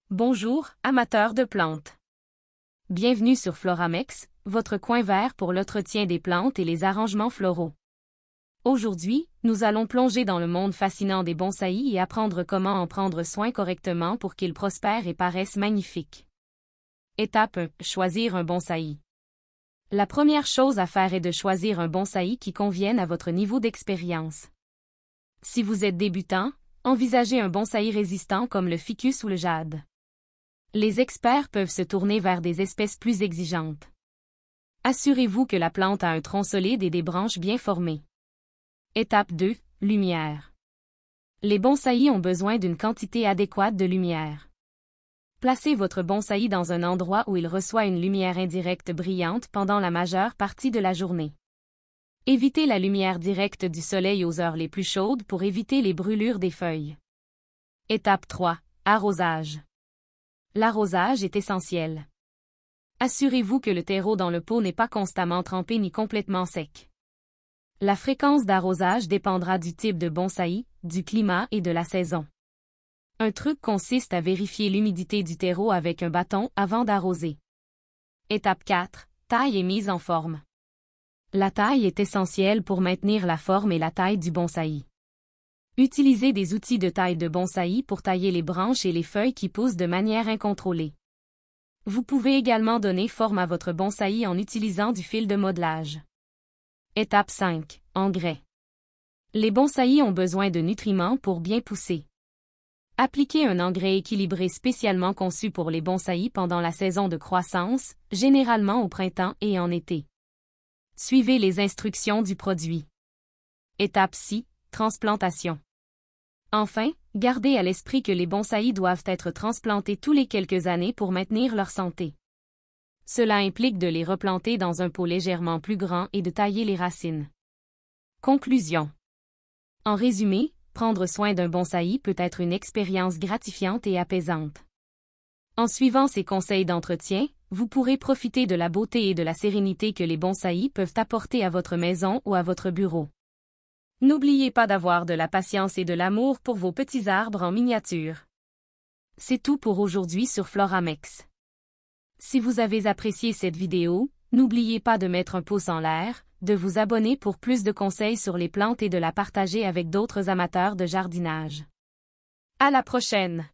Bonjour, amateurs de plantes. Bienvenue sur Floramex, votre coin vert pour l'entretien des plantes et les arrangements floraux. Aujourd'hui, nous allons plonger dans le monde fascinant des bonsaïs et apprendre comment en prendre soin correctement pour qu'ils prospèrent et paraissent magnifiques. Étape 1. Choisir un bonsaï. La première chose à faire est de choisir un bonsaï qui convienne à votre niveau d'expérience. Si vous êtes débutant, envisagez un bonsaï résistant comme le ficus ou le jade. Les experts peuvent se tourner vers des espèces plus exigeantes. Assurez-vous que la plante a un tronc solide et des branches bien formées. Étape 2. Lumière. Les bonsaïs ont besoin d'une quantité adéquate de lumière. Placez votre bonsaï dans un endroit où il reçoit une lumière indirecte brillante pendant la majeure partie de la journée. Évitez la lumière directe du soleil aux heures les plus chaudes pour éviter les brûlures des feuilles. Étape 3. Arrosage. L'arrosage est essentiel. Assurez-vous que le terreau dans le pot n'est pas constamment trempé ni complètement sec. La fréquence d'arrosage dépendra du type de bonsaï, du climat et de la saison. Un truc consiste à vérifier l'humidité du terreau avec un bâton avant d'arroser. Étape 4. Taille et mise en forme. La taille est essentielle pour maintenir la forme et la taille du bonsaï. Utilisez des outils de taille de bonsaï pour tailler les branches et les feuilles qui poussent de manière incontrôlée. Vous pouvez également donner forme à votre bonsaï en utilisant du fil de modelage. Étape 5. Engrais. Les bonsaïs ont besoin de nutriments pour bien pousser. Appliquez un engrais équilibré spécialement conçu pour les bonsaïs pendant la saison de croissance, généralement au printemps et en été. Suivez les instructions du produit. Étape 6. Transplantation. Enfin, gardez à l'esprit que les bonsaïs doivent être transplantés tous les quelques années pour maintenir leur santé. Cela implique de les replanter dans un pot légèrement plus grand et de tailler les racines. Conclusion. En résumé, prendre soin d'un bonsaï peut être une expérience gratifiante et apaisante. En suivant ces conseils d'entretien, vous pourrez profiter de la beauté et de la sérénité que les bonsaïs peuvent apporter à votre maison ou à votre bureau. N'oubliez pas d'avoir de la patience et de l'amour pour vos petits arbres en miniature. C'est tout pour aujourd'hui sur Floramex. Si vous avez apprécié cette vidéo, n'oubliez pas de mettre un pouce en l'air, de vous abonner pour plus de conseils sur les plantes et de la partager avec d'autres amateurs de jardinage. À la prochaine!